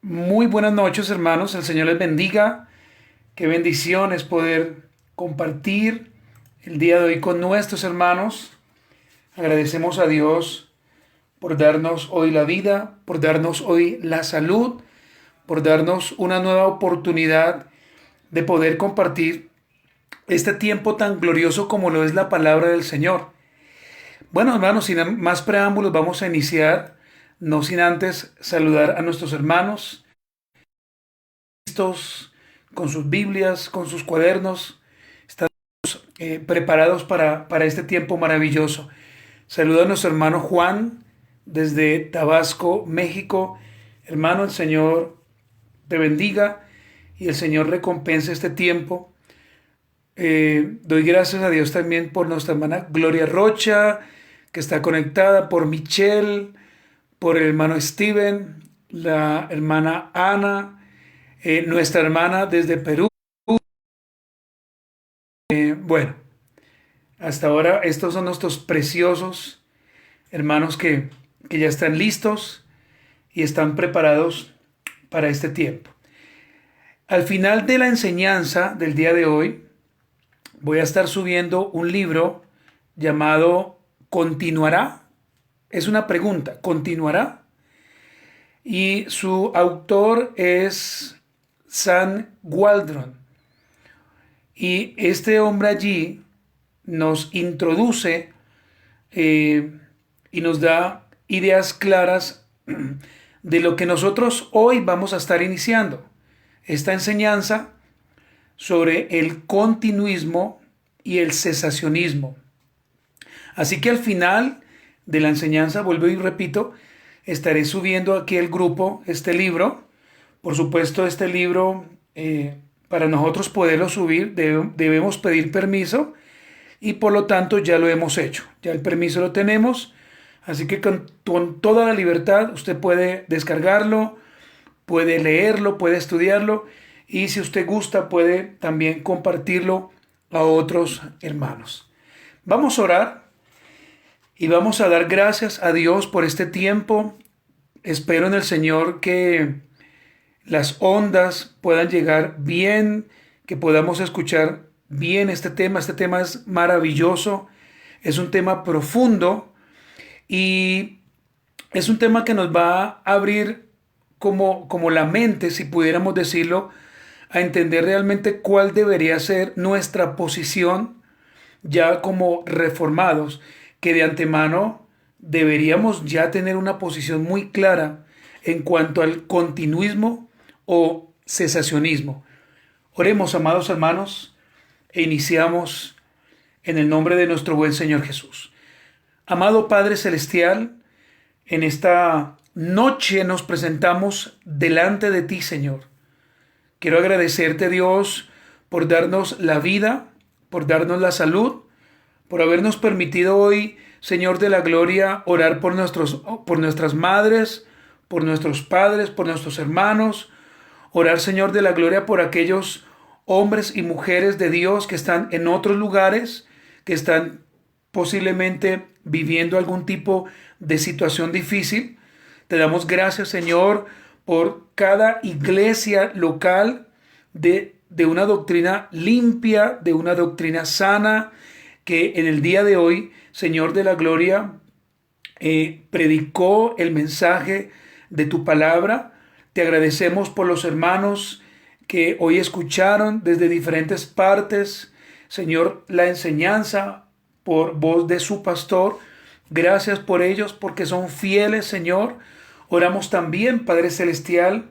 Muy buenas noches, hermanos. El Señor les bendiga. Qué bendición es poder compartir el día de hoy con nuestros hermanos. Agradecemos a Dios por darnos hoy la vida, por darnos hoy la salud, por darnos una nueva oportunidad de poder compartir este tiempo tan glorioso como lo es la palabra del Señor. Bueno, hermanos, sin más preámbulos, vamos a iniciar, no sin antes saludar a nuestros hermanos listos con sus Biblias, con sus cuadernos, están preparados para este tiempo maravilloso. Saludo a nuestro hermano Juan desde Tabasco, México. Hermano, el Señor te bendiga y el Señor recompense este tiempo. Doy gracias a Dios también por nuestra hermana Gloria Rocha, que está conectada, por Michelle, por el hermano Steven, la hermana Ana, nuestra hermana desde Perú. Bueno, hasta ahora estos son nuestros preciosos hermanos que ya están listos y están preparados para este tiempo. Al final de la enseñanza del día de hoy voy a estar subiendo un libro llamado ¿Continuará? Es una pregunta, ¿continuará? Y su autor es Sam Waldron. Y este hombre allí nos introduce y nos da ideas claras de lo que nosotros hoy vamos a estar iniciando. Esta enseñanza sobre el continuismo y el cesacionismo. Así que al final de la enseñanza, vuelvo y repito, estaré subiendo aquí el grupo este libro. Por supuesto, este libro, para nosotros poderlo subir, debemos pedir permiso y por lo tanto ya lo hemos hecho. Ya el permiso lo tenemos. Así que con toda la libertad usted puede descargarlo, puede leerlo, puede estudiarlo y si usted gusta puede también compartirlo a otros hermanos. Vamos a orar y vamos a dar gracias a Dios por este tiempo. Espero en el Señor que las ondas puedan llegar bien, que podamos escuchar bien este tema. Este tema es maravilloso, es un tema profundo y es un tema que nos va a abrir como la mente, si pudiéramos decirlo, a entender realmente cuál debería ser nuestra posición ya como reformados, que de antemano deberíamos ya tener una posición muy clara en cuanto al continuismo o cesacionismo. Oremos, amados hermanos, e iniciamos en el nombre de nuestro buen Señor Jesús. Amado Padre Celestial, en esta noche nos presentamos delante de ti, Señor. Quiero agradecerte, Dios, por darnos la vida, por darnos la salud, por habernos permitido hoy, Señor de la gloria, orar por nuestras madres, por nuestros padres, por nuestros hermanos, orar, Señor de la gloria, por aquellos hombres y mujeres de Dios que están en otros lugares, que están posiblemente viviendo algún tipo de situación difícil. Te damos gracias, Señor, por cada iglesia local de una doctrina limpia, de una doctrina sana, que en el día de hoy, Señor de la gloria, predicó el mensaje de tu palabra. Te agradecemos por los hermanos que hoy escucharon desde diferentes partes, Señor, la enseñanza por voz de su pastor. Gracias por ellos porque son fieles, Señor. Oramos también, Padre Celestial,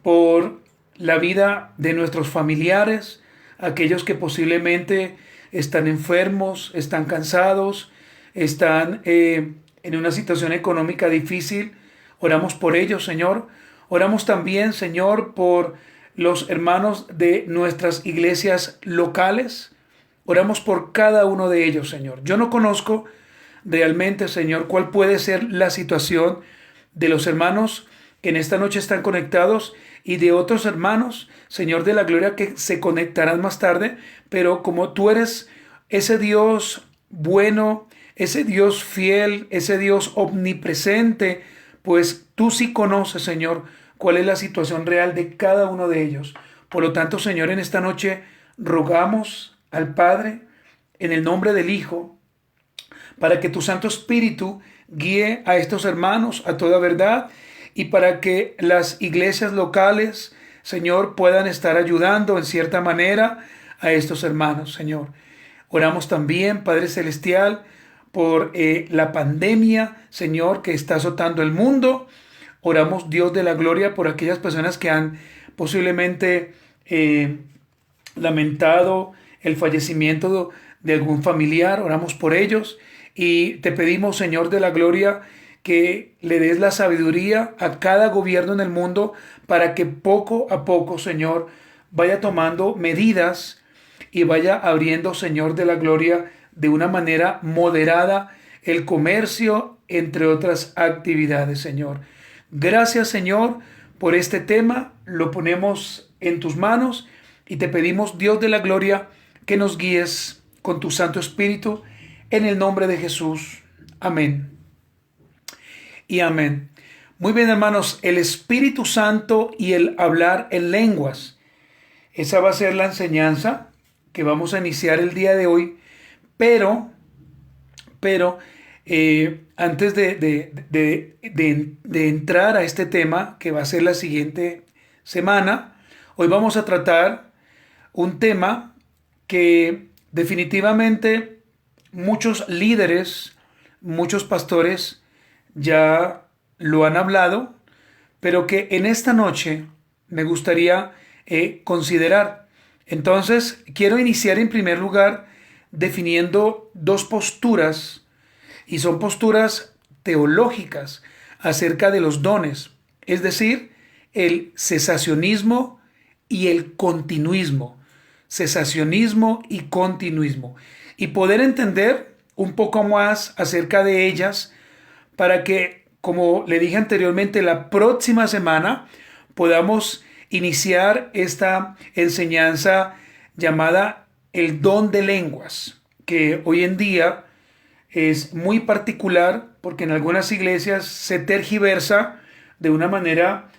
por la vida de nuestros familiares, aquellos que posiblemente están enfermos, están cansados, están en una situación económica difícil. Oramos por ellos, Señor. Oramos también, Señor, por los hermanos de nuestras iglesias locales. Oramos por cada uno de ellos, Señor. Yo no conozco realmente, Señor, cuál puede ser la situación de los hermanos que en esta noche están conectados y de otros hermanos, Señor de la gloria, que se conectarán más tarde, pero como tú eres ese Dios bueno, ese Dios fiel, ese Dios omnipresente, pues tú sí conoces, Señor, cuál es la situación real de cada uno de ellos. Por lo tanto, Señor, en esta noche rogamos al Padre, en el nombre del Hijo, para que tu Santo Espíritu guíe a estos hermanos a toda verdad y para que las iglesias locales, Señor, puedan estar ayudando en cierta manera a estos hermanos, Señor. Oramos también, Padre Celestial, por la pandemia, Señor, que está azotando el mundo. Oramos, Dios de la gloria, por aquellas personas que han posiblemente lamentado el fallecimiento de algún familiar. Oramos por ellos y te pedimos, Señor de la gloria, que le des la sabiduría a cada gobierno en el mundo para que poco a poco, Señor, vaya tomando medidas y vaya abriendo, Señor de la gloria, de una manera moderada el comercio, entre otras actividades, Señor. Gracias, Señor, por este tema. Lo ponemos en tus manos y te pedimos, Dios de la gloria, que nos guíes con tu Santo Espíritu en el nombre de Jesús. Amén. Y amén. Muy bien, hermanos, el Espíritu Santo y el hablar en lenguas. Esa va a ser la enseñanza que vamos a iniciar el día de hoy, pero antes de entrar a este tema, que va a ser la siguiente semana, hoy vamos a tratar un tema que definitivamente muchos líderes, muchos pastores ya lo han hablado, pero que en esta noche me gustaría considerar. Entonces, quiero iniciar en primer lugar definiendo dos posturas, y son posturas teológicas acerca de los dones, es decir, el cesacionismo y el continuismo. Cesacionismo y continuismo. Y poder entender un poco más acerca de ellas para que, como le dije anteriormente, la próxima semana podamos iniciar esta enseñanza llamada el don de lenguas, que hoy en día es muy particular porque en algunas iglesias se tergiversa de una manera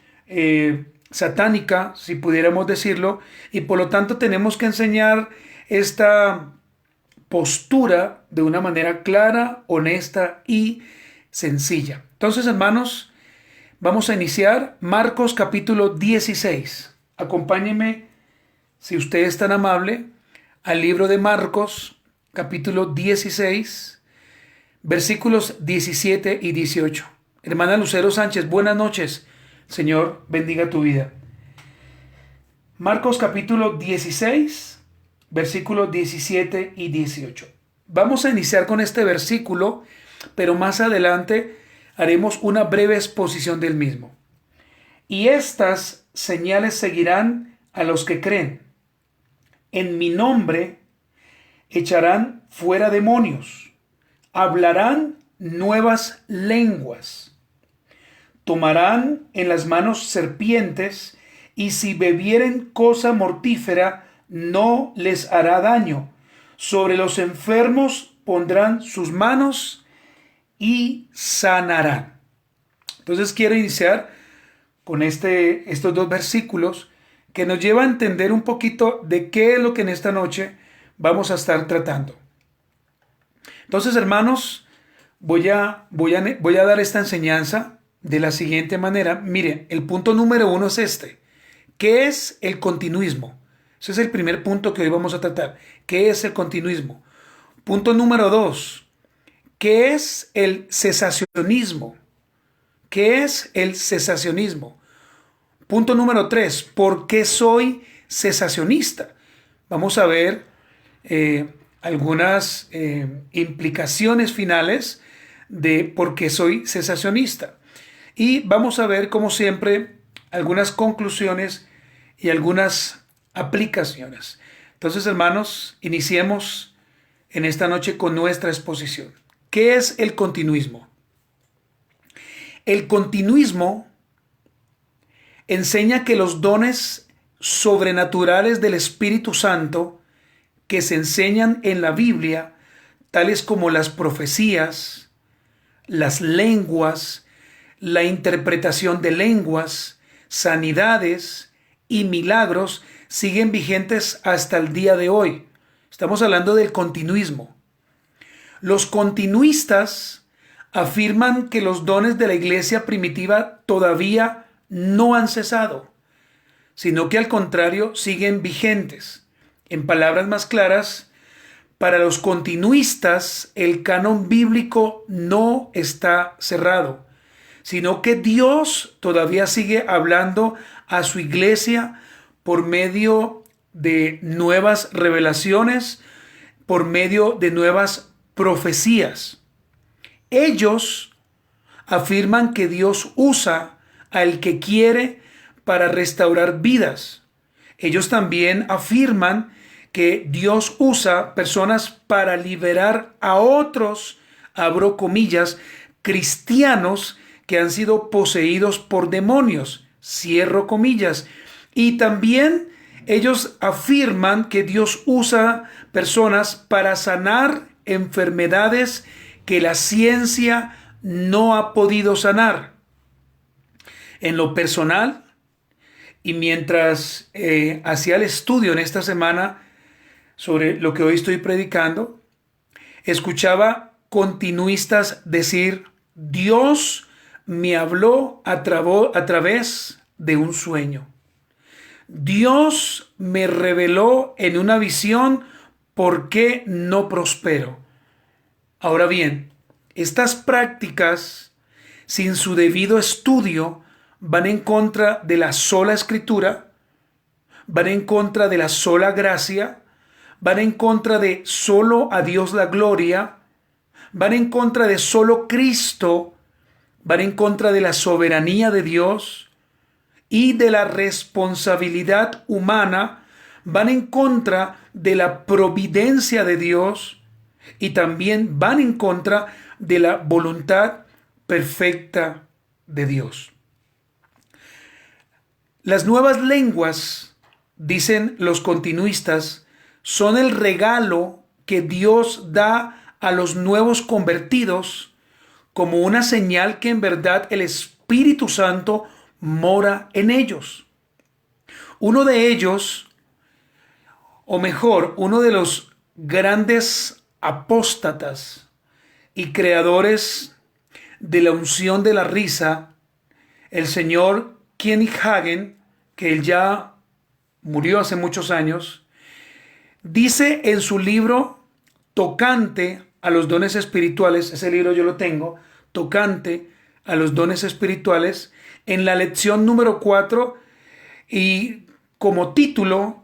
satánica, si pudiéramos decirlo, y por lo tanto tenemos que enseñar esta postura de una manera clara, honesta y sencilla. Entonces, hermanos, vamos a iniciar Marcos capítulo 16. Acompáñenme, si usted es tan amable, al libro de Marcos capítulo 16, versículos 17 y 18. Hermana Lucero Sánchez, buenas noches. Señor, bendiga tu vida. Marcos capítulo 16, versículos 17 y 18. Vamos a iniciar con este versículo, pero más adelante haremos una breve exposición del mismo. Y estas señales seguirán a los que creen. En mi nombre echarán fuera demonios, hablarán nuevas lenguas, tomarán en las manos serpientes, y si bebieren cosa mortífera no les hará daño. Sobre los enfermos pondrán sus manos y sanarán. Entonces quiero iniciar con estos dos versículos que nos lleva a entender un poquito de qué es lo que en esta noche vamos a estar tratando. Entonces, hermanos, voy a dar esta enseñanza de la siguiente manera. Miren, el punto número 1 es este. ¿Qué es el continuismo? Ese es el primer punto que hoy vamos a tratar. ¿Qué es el continuismo? Punto número 2. ¿Qué es el cesacionismo? ¿Qué es el cesacionismo? Punto número 3. ¿Por qué soy cesacionista? Vamos a ver algunas implicaciones finales de por qué soy cesacionista. Y vamos a ver, como siempre, algunas conclusiones y algunas aplicaciones. Entonces, hermanos, iniciemos en esta noche con nuestra exposición. ¿Qué es el continuismo? El continuismo enseña que los dones sobrenaturales del Espíritu Santo que se enseñan en la Biblia, tales como las profecías, las lenguas, la interpretación de lenguas, sanidades y milagros siguen vigentes hasta el día de hoy. Estamos hablando del continuismo. Los continuistas afirman que los dones de la iglesia primitiva todavía no han cesado, sino que al contrario siguen vigentes. En palabras más claras, para los continuistas el canon bíblico no está cerrado, sino que Dios todavía sigue hablando a su iglesia por medio de nuevas revelaciones, por medio de nuevas profecías. Ellos afirman que Dios usa al que quiere para restaurar vidas. Ellos también afirman que Dios usa personas para liberar a otros, abro comillas, cristianos que han sido poseídos por demonios, cierro comillas. Y también ellos afirman que Dios usa personas para sanar enfermedades que la ciencia no ha podido sanar. En lo personal, y mientras hacía el estudio en esta semana sobre lo que hoy estoy predicando, escuchaba continuistas decir: Dios me habló a través de un sueño. Dios me reveló en una visión por qué no prospero. Ahora bien, estas prácticas, sin su debido estudio, van en contra de la sola escritura, van en contra de la sola gracia, van en contra de solo a Dios la gloria, van en contra de solo Cristo, van en contra de la soberanía de Dios y de la responsabilidad humana, van en contra de la providencia de Dios y también van en contra de la voluntad perfecta de Dios. Las nuevas lenguas, dicen los continuistas, son el regalo que Dios da a los nuevos convertidos como una señal que en verdad el Espíritu Santo mora en ellos. Uno de ellos, o mejor, uno de los grandes apóstatas y creadores de la unción de la risa, el señor Kenneth Hagin, que él ya murió hace muchos años, dice en su libro Tocante a los dones espirituales, ese libro yo lo tengo, Tocante a los dones espirituales, en la lección número 4, y como título,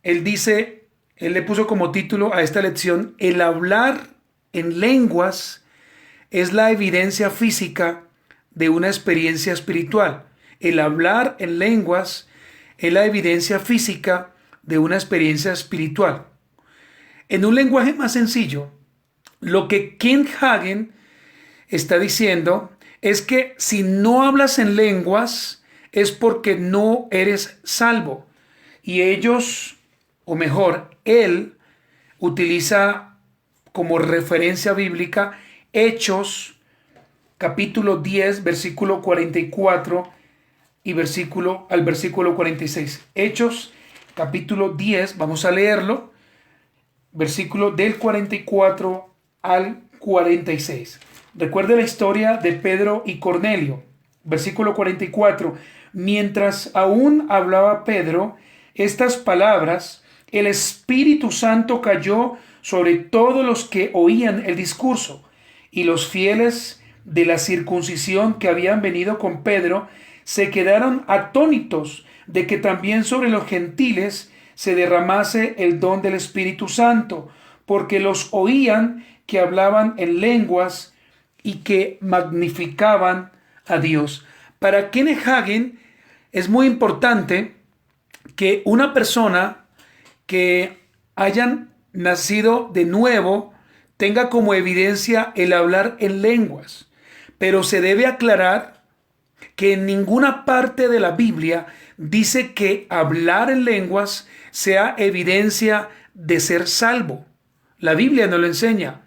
él le puso como título a esta lección: el hablar en lenguas es la evidencia física de una experiencia espiritual. El hablar en lenguas es la evidencia física de una experiencia espiritual. En un lenguaje más sencillo, lo que Kenneth Hagin está diciendo es que si no hablas en lenguas es porque no eres salvo. Y ellos, o mejor, él utiliza como referencia bíblica Hechos capítulo 10, versículo 44 y versículo 46. Hechos capítulo 10, vamos a leerlo, versículo del 44 al 46. Recuerde la historia de Pedro y Cornelio. Versículo 44. Mientras aún hablaba Pedro estas palabras, el Espíritu Santo cayó sobre todos los que oían el discurso, y los fieles de la circuncisión que habían venido con Pedro se quedaron atónitos de que también sobre los gentiles se derramase el don del Espíritu Santo, porque los oían que hablaban en lenguas y que magnificaban a Dios. Para Kenneth Hagin es muy importante que una persona que hayan nacido de nuevo tenga como evidencia el hablar en lenguas, pero se debe aclarar que en ninguna parte de la Biblia dice que hablar en lenguas sea evidencia de ser salvo. La Biblia no lo enseña,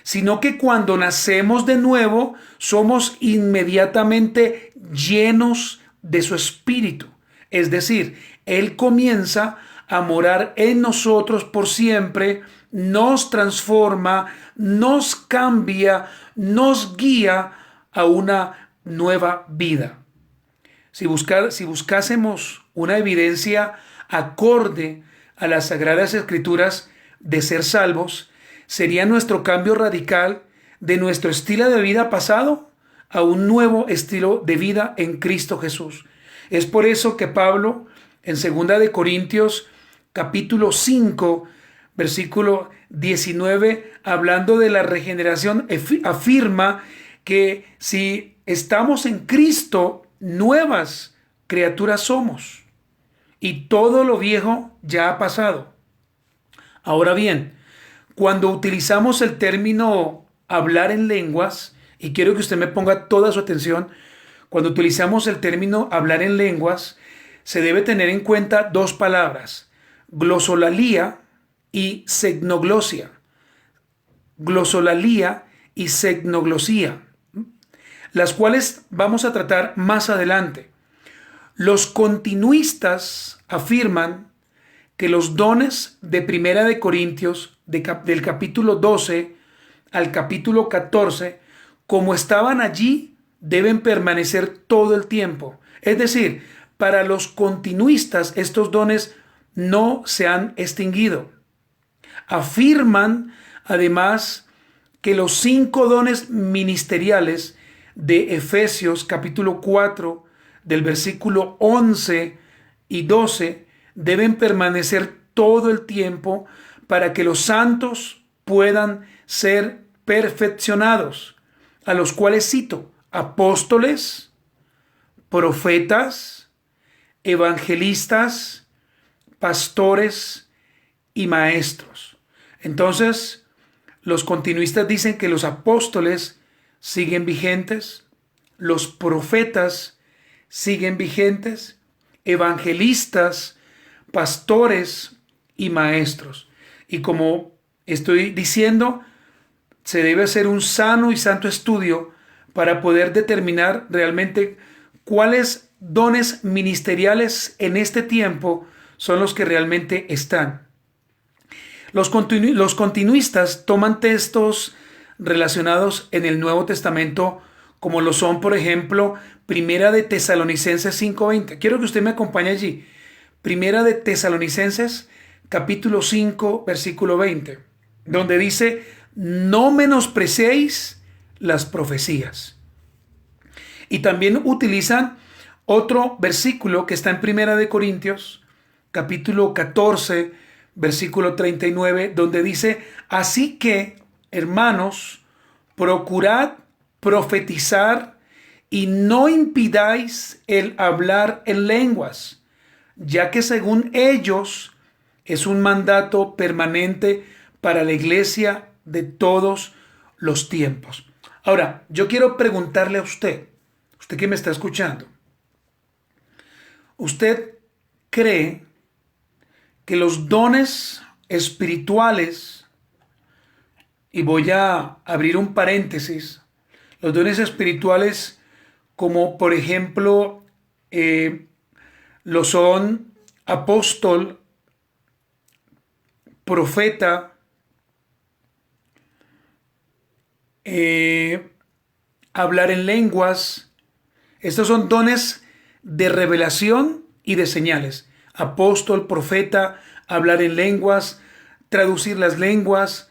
sino que cuando nacemos de nuevo somos inmediatamente llenos de su espíritu. Es decir, Él comienza a morar en nosotros por siempre, nos transforma, nos cambia, nos guía a una nueva vida. Si buscásemos una evidencia acorde a las Sagradas Escrituras de ser salvos, sería nuestro cambio radical de nuestro estilo de vida pasado a un nuevo estilo de vida en Cristo Jesús. Es por eso que Pablo, en 2 Corintios capítulo 5, versículo 19, hablando de la regeneración, afirma que si estamos en Cristo, nuevas criaturas somos, y todo lo viejo ya ha pasado. Ahora bien, cuando utilizamos el término hablar en lenguas, y quiero que usted me ponga toda su atención, cuando utilizamos el término hablar en lenguas, se debe tener en cuenta dos palabras: glosolalía y segnoglossia. Glosolalía y segnoglosía, las cuales vamos a tratar más adelante. Los continuistas afirman que los dones de 1 Corintios, del capítulo 12 al capítulo 14, como estaban allí, deben permanecer todo el tiempo. Es decir, para los continuistas estos dones no se han extinguido. Afirman además que los 5 dones ministeriales de Efesios capítulo 4 del versículo 11 y 12 deben permanecer todo el tiempo para que los santos puedan ser perfeccionados, a los cuales cito: apóstoles, profetas, evangelistas, pastores y maestros. Entonces, los continuistas dicen que los apóstoles siguen vigentes, los profetas siguen vigentes, evangelistas, pastores y maestros. Y como estoy diciendo, se debe hacer un sano y santo estudio para poder determinar realmente cuáles dones ministeriales en este tiempo son los que realmente están. Los continuistas toman textos relacionados en el Nuevo Testamento, como lo son, por ejemplo, Primera de Tesalonicenses 5:20. Quiero que usted me acompañe allí. Primera de Tesalonicenses, capítulo 5, versículo 20, donde dice: no menospreciéis las profecías. Y también utilizan otro versículo que está en Primera de Corintios, capítulo 14, versículo 39, donde dice: así que, hermanos, procurad profetizar y no impidáis el hablar en lenguas, ya que según ellos es un mandato permanente para la iglesia de todos los tiempos. Ahora, yo quiero preguntarle a usted que me está escuchando, ¿usted cree que los dones espirituales, y voy a abrir un paréntesis, los dones espirituales como por ejemplo lo son apóstol, profeta, hablar en lenguas, estos son dones de revelación y de señales: apóstol, profeta, hablar en lenguas, traducir las lenguas,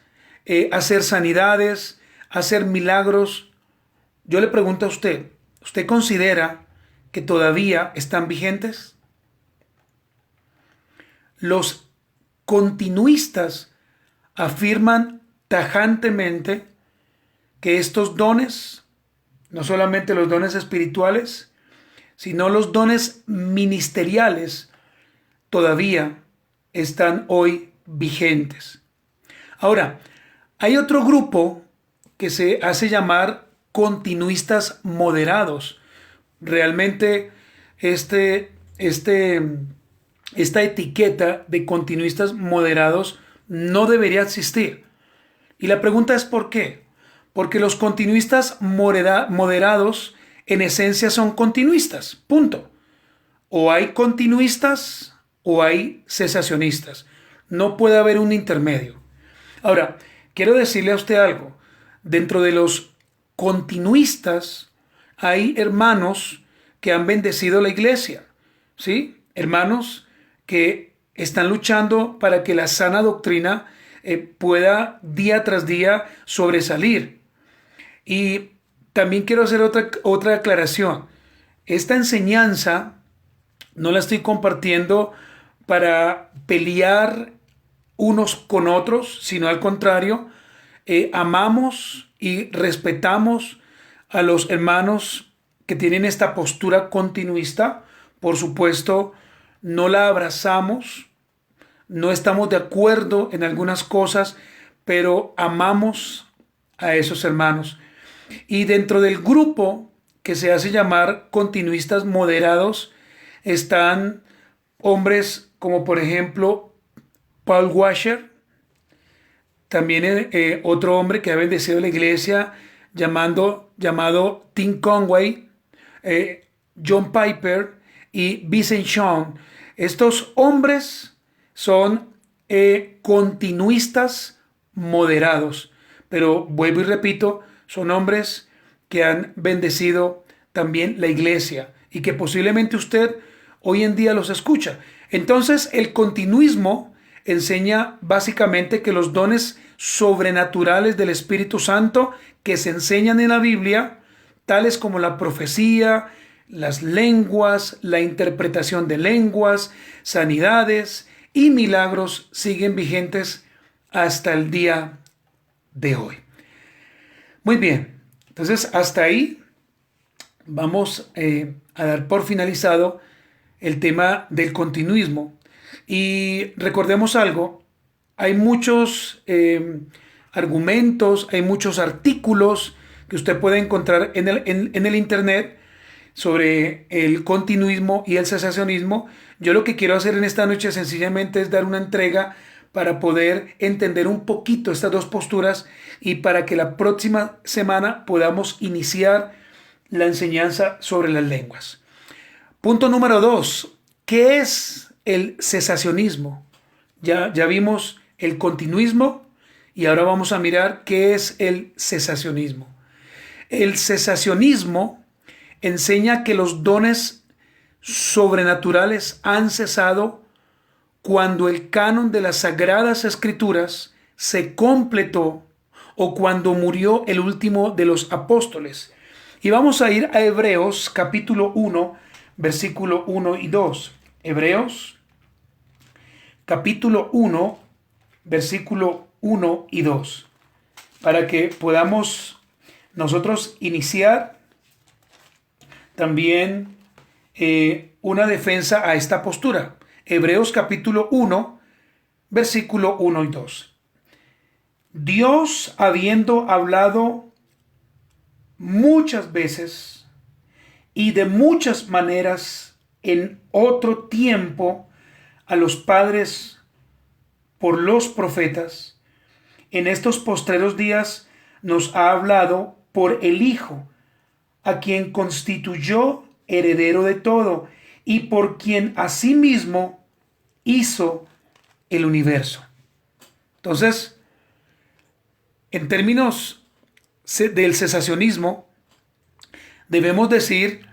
hacer sanidades, hacer milagros? Yo le pregunto a usted, ¿usted considera que todavía están vigentes? Los continuistas afirman tajantemente que estos dones, no solamente los dones espirituales, sino los dones ministeriales, todavía están hoy vigentes. Ahora, hay otro grupo que se hace llamar continuistas moderados. Realmente esta etiqueta de continuistas moderados no debería existir. Y la pregunta es ¿por qué? Porque los continuistas moderados en esencia son continuistas, punto. O hay continuistas o hay cesacionistas. No puede haber un intermedio. Ahora, quiero decirle a usted algo. Dentro de los continuistas hay hermanos que han bendecido la iglesia, ¿sí? Hermanos que están luchando para que la sana doctrina pueda día tras día sobresalir. Y también quiero hacer otra aclaración. Esta enseñanza no la estoy compartiendo para pelear unos con otros, sino al contrario, amamos y respetamos a los hermanos que tienen esta postura continuista. Por supuesto, no la abrazamos, no estamos de acuerdo en algunas cosas, pero amamos a esos hermanos. Y dentro del grupo que se hace llamar continuistas moderados están hombres como por ejemplo Paul Washer, también otro hombre que ha bendecido la iglesia llamado Tim Conway, John Piper y Vincent Sean. Estos hombres son continuistas moderados, pero vuelvo y repito, son hombres que han bendecido también la iglesia y que posiblemente usted hoy en día los escucha. Entonces, el continuismo enseña básicamente que los dones sobrenaturales del Espíritu Santo que se enseñan en la Biblia, tales como la profecía, las lenguas, la interpretación de lenguas, sanidades y milagros, siguen vigentes hasta el día de hoy. Muy bien, entonces hasta ahí vamos a dar por finalizado el tema del continuismo. Y recordemos algo, hay muchos argumentos, hay muchos artículos que usted puede encontrar en el internet sobre el continuismo y el cesacionismo. Yo lo que quiero hacer en esta noche sencillamente es dar una entrega para poder entender un poquito estas dos posturas y para que la próxima semana podamos iniciar la enseñanza sobre las lenguas. Punto número 2. ¿Qué es el cesacionismo? Ya vimos el continuismo y ahora vamos a mirar qué es el cesacionismo. El cesacionismo enseña que los dones sobrenaturales han cesado cuando el canon de las Sagradas Escrituras se completó o cuando murió el último de los apóstoles. Y vamos a ir a Hebreos capítulo 1, versículo 1 y 2. Hebreos capítulo 1, versículo 1 y 2. Para que podamos nosotros iniciar también una defensa a esta postura. Hebreos capítulo 1, versículo 1 y 2. Dios, habiendo hablado muchas veces y de muchas maneras en otro tiempo a los padres por los profetas, en estos postreros días nos ha hablado por el Hijo, a quien constituyó heredero de todo y por quien asimismo hizo el universo. Entonces, en términos del cesacionismo, debemos decir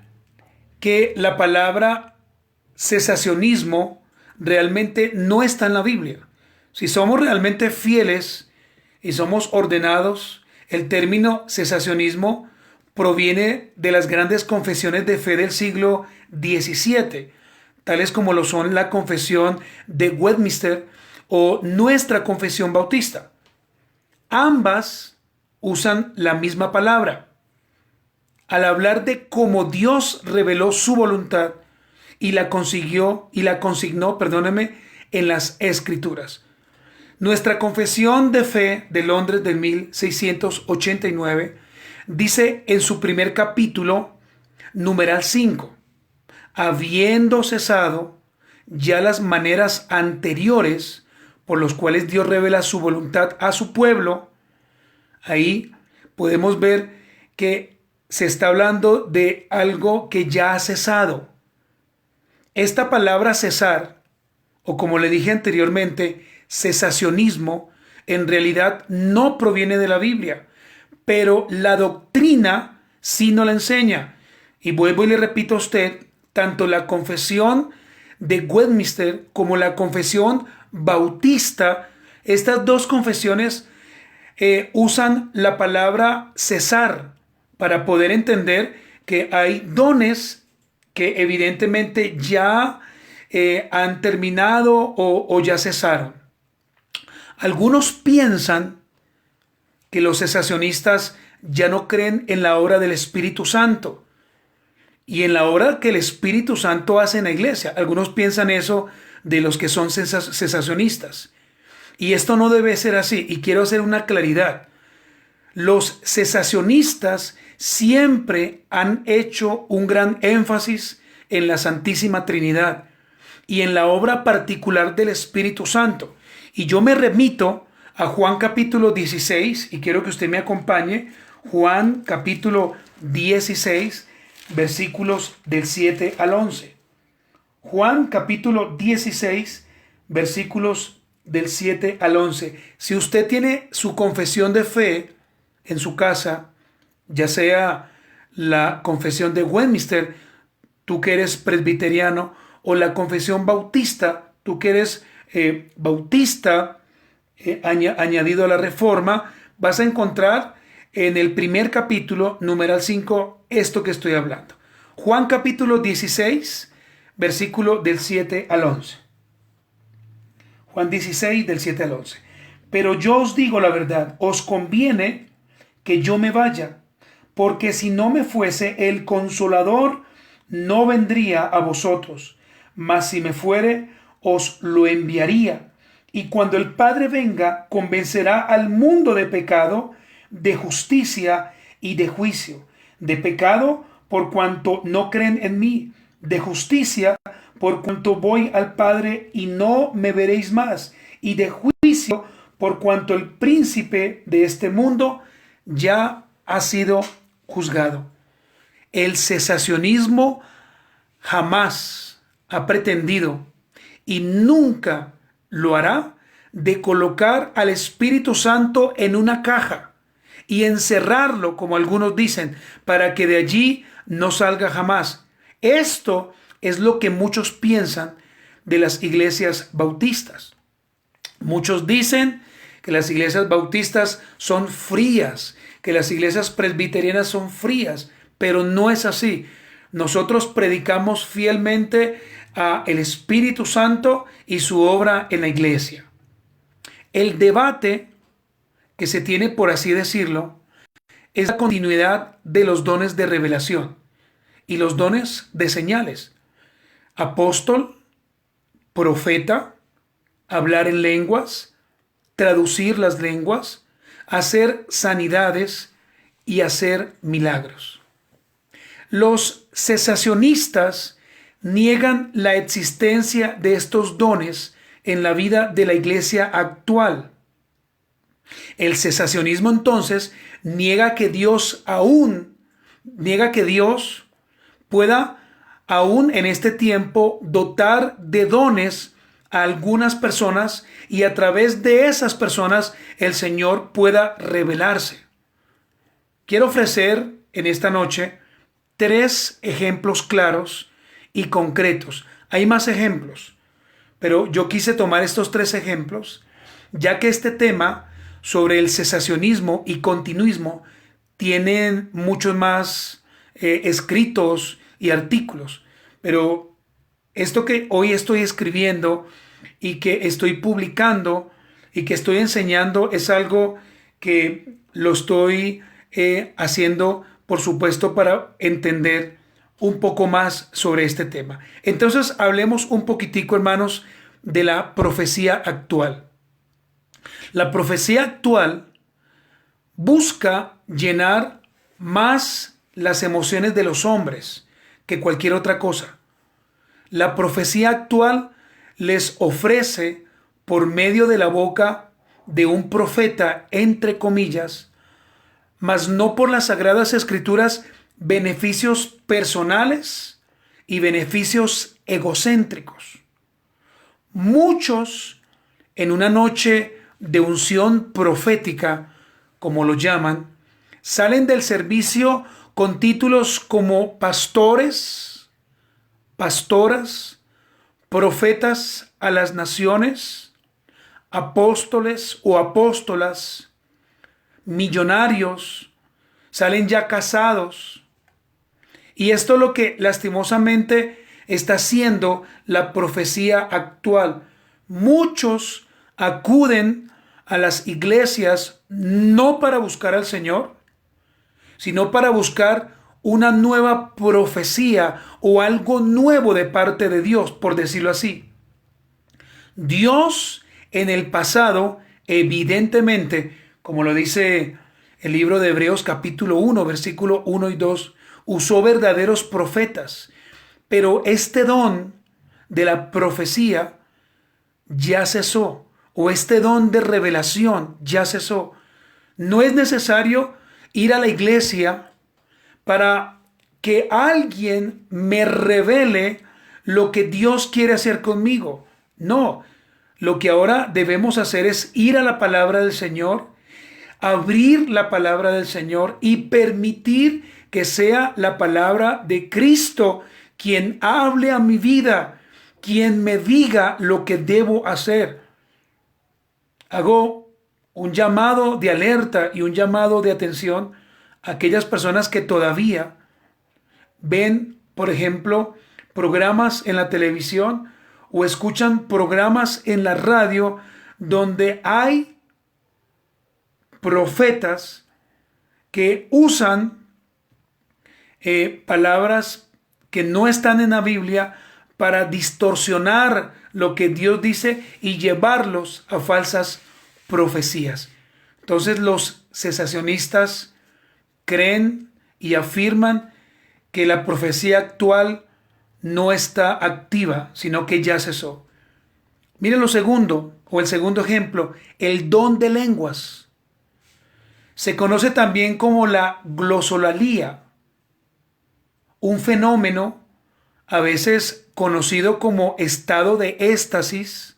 que la palabra cesacionismo realmente no está en la Biblia. Si somos realmente fieles y somos ordenados, el término cesacionismo proviene de las grandes confesiones de fe del siglo XVII, tales como lo son la confesión de Westminster o nuestra confesión bautista. Ambas usan la misma palabra al hablar de cómo Dios reveló su voluntad y la consignó, en las Escrituras. Nuestra confesión de fe de Londres de 1689 dice en su primer capítulo, numeral 5, habiendo cesado ya las maneras anteriores por los cuales Dios revela su voluntad a su pueblo, ahí podemos ver que se está hablando de algo que ya ha cesado. Esta palabra cesar, o como le dije anteriormente, cesacionismo, en realidad no proviene de la Biblia, pero la doctrina sí nos la enseña. Y vuelvo y le repito a usted, tanto la confesión de Westminster como la confesión bautista, estas dos confesiones usan la palabra cesar para poder entender que hay dones que evidentemente ya han terminado o ya cesaron. Algunos piensan que los cesacionistas ya no creen en la obra del Espíritu Santo y en la obra que el Espíritu Santo hace en la iglesia. Algunos piensan eso de los que son cesacionistas. Y esto no debe ser así, y quiero hacer una claridad. Los cesacionistas siempre han hecho un gran énfasis en la Santísima Trinidad y en la obra particular del Espíritu Santo. Y yo me remito a Juan capítulo 16, y quiero que usted me acompañe. Juan capítulo 16, versículos del 7 al 11. Juan capítulo 16, versículos del 7 al 11. Si usted tiene su confesión de fe en su casa, ya sea la confesión de Westminster, tú que eres presbiteriano, o la confesión bautista, tú que eres bautista añadido a la Reforma, vas a encontrar en el primer capítulo, numeral 5, esto que estoy hablando. Juan capítulo 16, versículo del 7 al 11. Juan 16, del 7 al 11. Pero yo os digo la verdad, os conviene que yo me vaya, porque si no me fuese, el Consolador no vendría a vosotros, mas si me fuere, os lo enviaría. Y cuando el Padre venga, convencerá al mundo de pecado, de justicia y de juicio. De pecado, por cuanto no creen en mí; de justicia, por cuanto voy al Padre y no me veréis más; y de juicio, por cuanto el príncipe de este mundo ya ha sido juzgado. El cesacionismo jamás ha pretendido, y nunca lo hará, de colocar al Espíritu Santo en una caja y encerrarlo, como algunos dicen, para que de allí no salga jamás. Esto es lo que muchos piensan de las iglesias bautistas. Muchos dicen que las iglesias bautistas son frías, que las iglesias presbiterianas son frías, pero no es así. Nosotros predicamos fielmente a el Espíritu Santo y su obra en la iglesia. El debate que se tiene, por así decirlo, es la continuidad de los dones de revelación y los dones de señales. Apóstol, profeta, hablar en lenguas, traducir las lenguas, hacer sanidades y hacer milagros. Los cesacionistas niegan la existencia de estos dones en la vida de la iglesia actual. El cesacionismo entonces niega que Dios pueda aún en este tiempo dotar de dones a algunas personas y a través de esas personas el Señor pueda revelarse. Quiero ofrecer en esta noche 3 ejemplos claros y concretos. Hay más ejemplos, pero yo quise tomar estos 3 ejemplos, ya que este tema sobre el cesacionismo y continuismo tienen muchos más escritos y artículos, pero esto que hoy estoy escribiendo y que estoy publicando y que estoy enseñando es algo que lo estoy haciendo, por supuesto, para entender un poco más sobre este tema. Entonces, hablemos un poquitico, hermanos, de la profecía actual. La profecía actual busca llenar más las emociones de los hombres que cualquier otra cosa. La profecía actual les ofrece, por medio de la boca de un profeta, entre comillas, mas no por las Sagradas Escrituras, beneficios personales y beneficios egocéntricos. Muchos en una noche de unción profética, como lo llaman, salen del servicio con títulos como pastores, pastoras, profetas a las naciones, apóstoles o apóstolas, millonarios, salen ya casados. Y esto es lo que lastimosamente está haciendo la profecía actual. Muchos acuden a las iglesias no para buscar al Señor, sino para buscar una nueva profecía o algo nuevo de parte de Dios, por decirlo así. Dios en el pasado, evidentemente, como lo dice el libro de Hebreos capítulo 1, versículo 1 y 2, usó verdaderos profetas, pero este don de la profecía ya cesó, o este don de revelación ya cesó. No es necesario ir a la iglesia para que alguien me revele lo que Dios quiere hacer conmigo. No, lo que ahora debemos hacer es ir a la palabra del Señor, abrir la palabra del Señor y permitir que sea la palabra de Cristo quien hable a mi vida, quien me diga lo que debo hacer. Hago un llamado de alerta y un llamado de atención a aquellas personas que todavía ven, por ejemplo, programas en la televisión o escuchan programas en la radio donde hay profetas que usan palabras que no están en la Biblia para distorsionar lo que Dios dice y llevarlos a falsas profecías. Entonces los cesacionistas creen y afirman que la profecía actual no está activa, sino que ya cesó. Miren lo segundo, o el segundo ejemplo, el don de lenguas. Se conoce también como la glosolalía, un fenómeno a veces conocido como estado de éxtasis.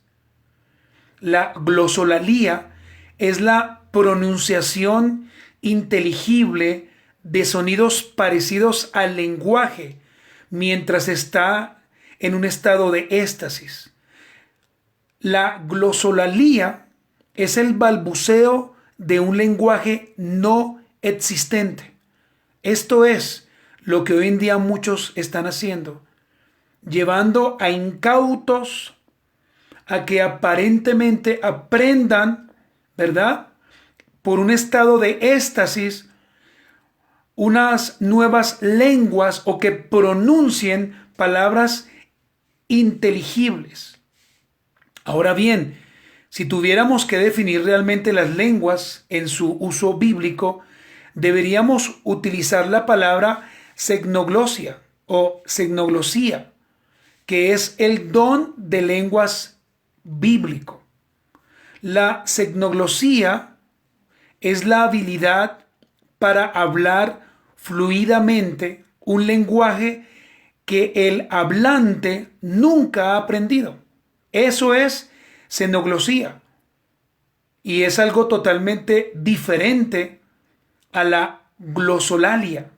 La glosolalía es la pronunciación inteligible de sonidos parecidos al lenguaje mientras está en un estado de éxtasis. La glosolalía es el balbuceo de un lenguaje no existente. Esto es lo que hoy en día muchos están haciendo, llevando a incautos a que aparentemente aprendan, ¿verdad?, por un estado de éxtasis, unas nuevas lenguas o que pronuncien palabras inteligibles. Ahora bien, si tuviéramos que definir realmente las lenguas en su uso bíblico, deberíamos utilizar la palabra segnoglossia o segnoglosía, que es el don de lenguas bíblico. La segnoglosía es la habilidad para hablar fluidamente un lenguaje que el hablante nunca ha aprendido. Eso es segnoglosía. Y es algo totalmente diferente a la glosolalia.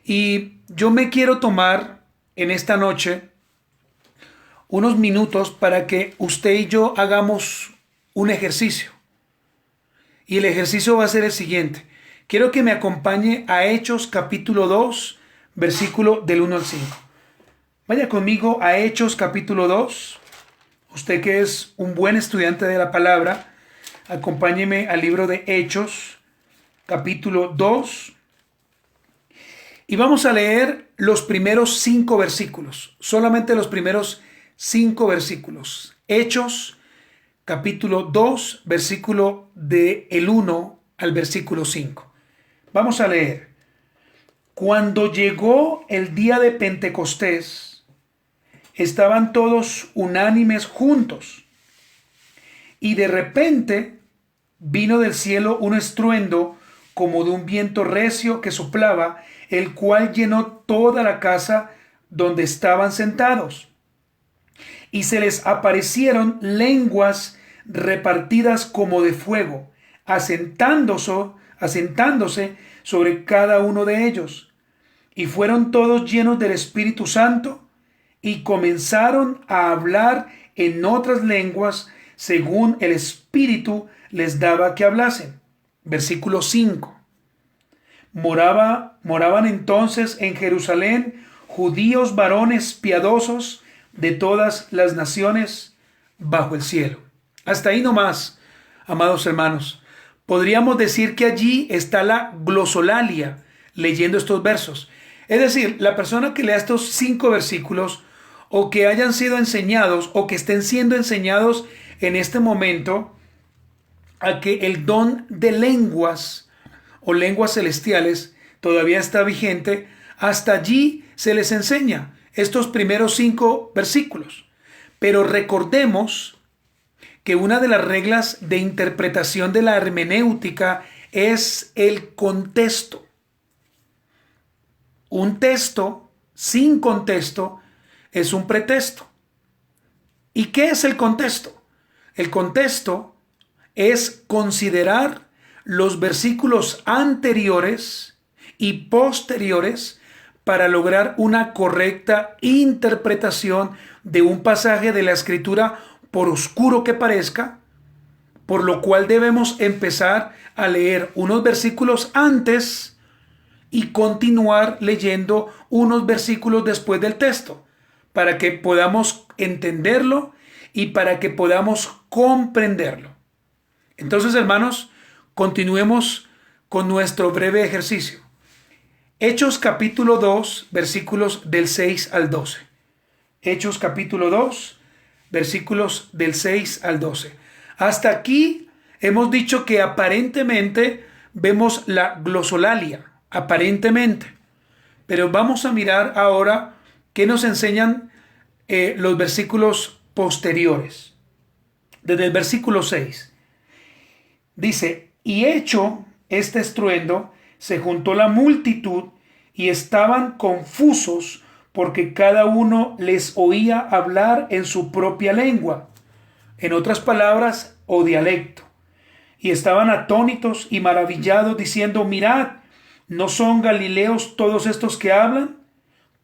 Y yo me quiero tomar en esta noche unos minutos para que usted y yo hagamos un ejercicio. Y el ejercicio va a ser el siguiente. Quiero que me acompañe a Hechos capítulo 2, versículo del 1 al 5. Vaya conmigo a Hechos capítulo 2. Usted que es un buen estudiante de la palabra, acompáñeme al libro de Hechos capítulo 2. Y vamos a leer los primeros 5 versículos. Solamente los primeros 5 versículos. Hechos capítulo 2, versículo del 1 al versículo 5. Vamos a leer. Cuando llegó el día de Pentecostés, estaban todos unánimes juntos. Y de repente vino del cielo un estruendo como de un viento recio que soplaba, el cual llenó toda la casa donde estaban sentados. Y se les aparecieron lenguas repartidas como de fuego, asentándose sobre cada uno de ellos. Y fueron todos llenos del Espíritu Santo y comenzaron a hablar en otras lenguas según el Espíritu les daba que hablasen. Versículo 5. Moraban entonces en Jerusalén judíos varones piadosos de todas las naciones bajo el cielo. Hasta ahí nomás, amados hermanos. Podríamos decir que allí está la glosolalia leyendo estos versos. Es decir, la persona que lea estos 5 versículos o que hayan sido enseñados o que estén siendo enseñados en este momento a que el don de lenguas o lenguas celestiales todavía está vigente, hasta allí se les enseña estos primeros 5 versículos. Pero recordemos que una de las reglas de interpretación de la hermenéutica es el contexto. Un texto sin contexto es un pretexto. ¿Y qué es el contexto? El contexto es considerar los versículos anteriores y posteriores para lograr una correcta interpretación de un pasaje de la Escritura, por oscuro que parezca, por lo cual debemos empezar a leer unos versículos antes y continuar leyendo unos versículos después del texto, para que podamos entenderlo y para que podamos comprenderlo. Entonces, hermanos, continuemos con nuestro breve ejercicio. Hechos capítulo 2, versículos del 6 al 12. Hechos capítulo 2, versículos del 6 al 12. Hasta aquí hemos dicho que aparentemente vemos la glosolalia, aparentemente. Pero vamos a mirar ahora qué nos enseñan los versículos posteriores. Desde el versículo 6. Dice, y hecho este estruendo, se juntó la multitud y estaban confusos porque cada uno les oía hablar en su propia lengua, en otras palabras, o dialecto. Y estaban atónitos y maravillados diciendo, mirad, ¿no son galileos todos estos que hablan?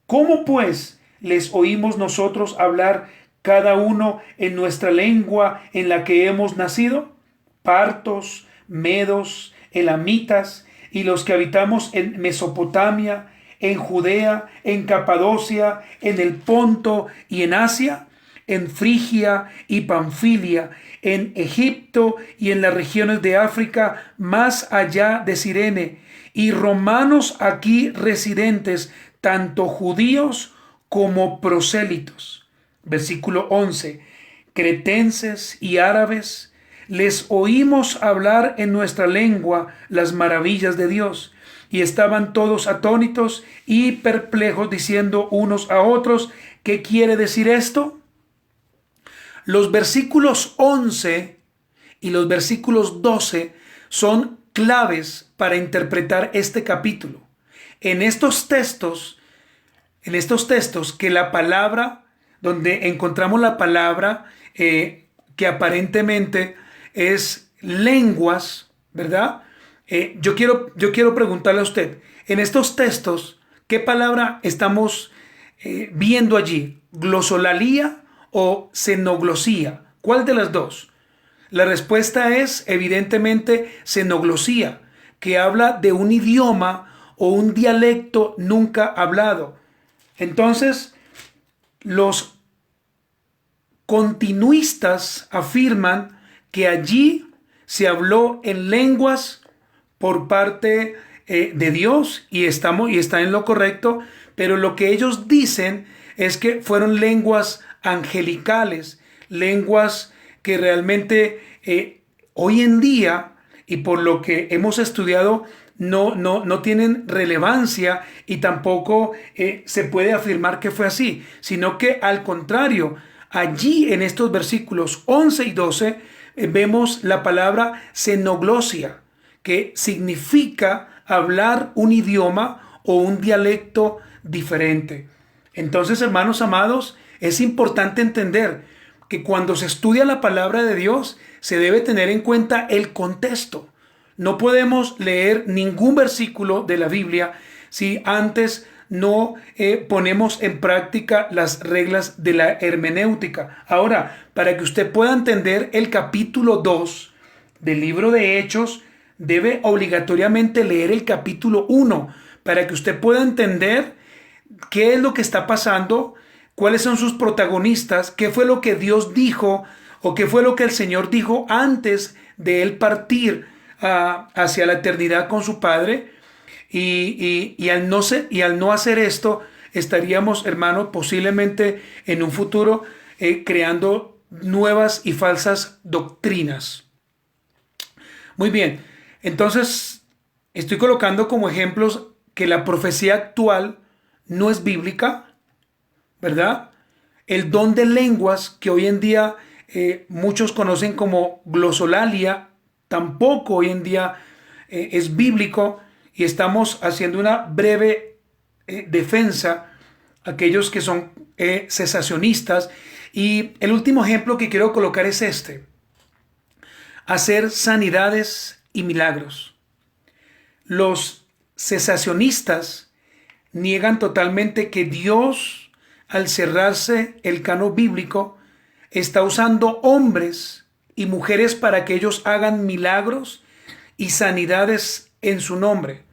¿Cómo pues les oímos nosotros hablar cada uno en nuestra lengua en la que hemos nacido? Partos, medos, elamitas y los que habitamos en Mesopotamia, en Judea, en Capadocia, en el Ponto y en Asia, en Frigia y Panfilia, en Egipto y en las regiones de África, más allá de Cirene, y romanos aquí residentes, tanto judíos como prosélitos. Versículo 11. Cretenses y árabes, les oímos hablar en nuestra lengua las maravillas de Dios. Y estaban todos atónitos y perplejos, diciendo unos a otros, ¿qué quiere decir esto? Los versículos 11 y los versículos 12 son claves para interpretar este capítulo. En estos textos que la palabra, donde encontramos la palabra que aparentemente es lenguas, ¿verdad? Yo quiero preguntarle a usted, en estos textos, ¿qué palabra estamos viendo allí? ¿Glosolalia o xenoglosía? ¿Cuál de las dos? La respuesta es evidentemente xenoglosía, que habla de un idioma o un dialecto nunca hablado. Entonces, los continuistas afirman que allí se habló en lenguas por parte de Dios y está en lo correcto, pero lo que ellos dicen es que fueron lenguas angelicales, lenguas que realmente hoy en día, y por lo que hemos estudiado, no tienen relevancia y tampoco se puede afirmar que fue así, sino que al contrario, allí en estos versículos 11 y 12 vemos la palabra xenoglosia, que significa hablar un idioma o un dialecto diferente. Entonces, hermanos amados, es importante entender que cuando se estudia la palabra de Dios, se debe tener en cuenta el contexto. No podemos leer ningún versículo de la Biblia si antes no ponemos en práctica las reglas de la hermenéutica. Ahora, para que usted pueda entender el capítulo 2 del libro de Hechos, debe obligatoriamente leer el capítulo 1 para que usted pueda entender qué es lo que está pasando, cuáles son sus protagonistas, qué fue lo que Dios dijo o qué fue lo que el Señor dijo antes de él partir hacia la eternidad con su Padre. Y al no hacer esto, estaríamos, hermano, posiblemente en un futuro creando nuevas y falsas doctrinas. Muy bien, entonces estoy colocando como ejemplos que la profecía actual no es bíblica, ¿verdad? El don de lenguas, que hoy en día muchos conocen como glosolalia, tampoco hoy en día es bíblico, y estamos haciendo una breve defensa a aquellos que son cesacionistas. Y el último ejemplo que quiero colocar es este: hacer sanidades y milagros. Los cesacionistas niegan totalmente que Dios, al cerrarse el canon bíblico, está usando hombres y mujeres para que ellos hagan milagros y sanidades en su nombre.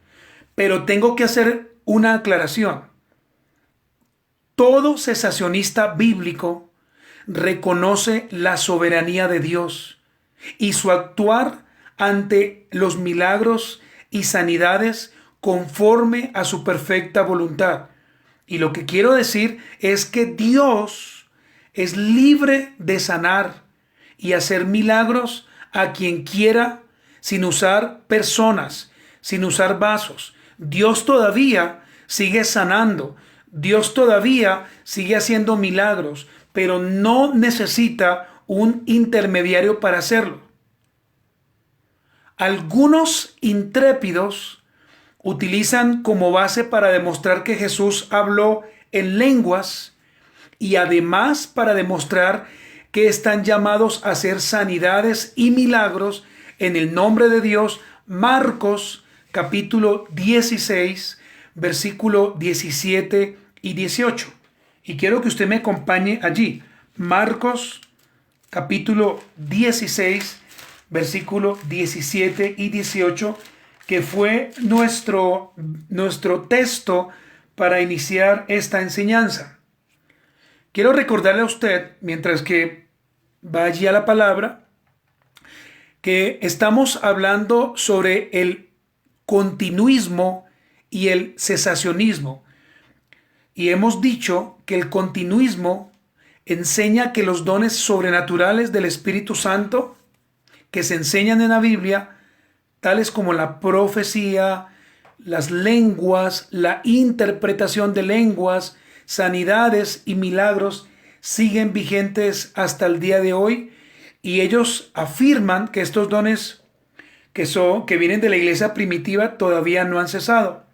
Pero tengo que hacer una aclaración. Todo cesacionista bíblico reconoce la soberanía de Dios y su actuar ante los milagros y sanidades conforme a su perfecta voluntad. Y lo que quiero decir es que Dios es libre de sanar y hacer milagros a quien quiera, sin usar personas, sin usar vasos. Dios todavía sigue sanando, Dios todavía sigue haciendo milagros, pero no necesita un intermediario para hacerlo. Algunos intrépidos utilizan como base para demostrar que Jesús habló en lenguas y además para demostrar que están llamados a hacer sanidades y milagros en el nombre de Dios, Marcos capítulo 16, versículo 17 y 18. Y quiero que usted me acompañe allí. Marcos capítulo 16, versículo 17 y 18, que fue nuestro texto para iniciar esta enseñanza. Quiero recordarle a usted, mientras que va allí a la palabra, que estamos hablando sobre el continuismo y el cesacionismo. Y hemos dicho que el continuismo enseña que los dones sobrenaturales del Espíritu Santo que se enseñan en la Biblia, tales como la profecía, las lenguas, la interpretación de lenguas, sanidades y milagros, siguen vigentes hasta el día de hoy, y ellos afirman que estos dones que vienen de la iglesia primitiva todavía no han cesado.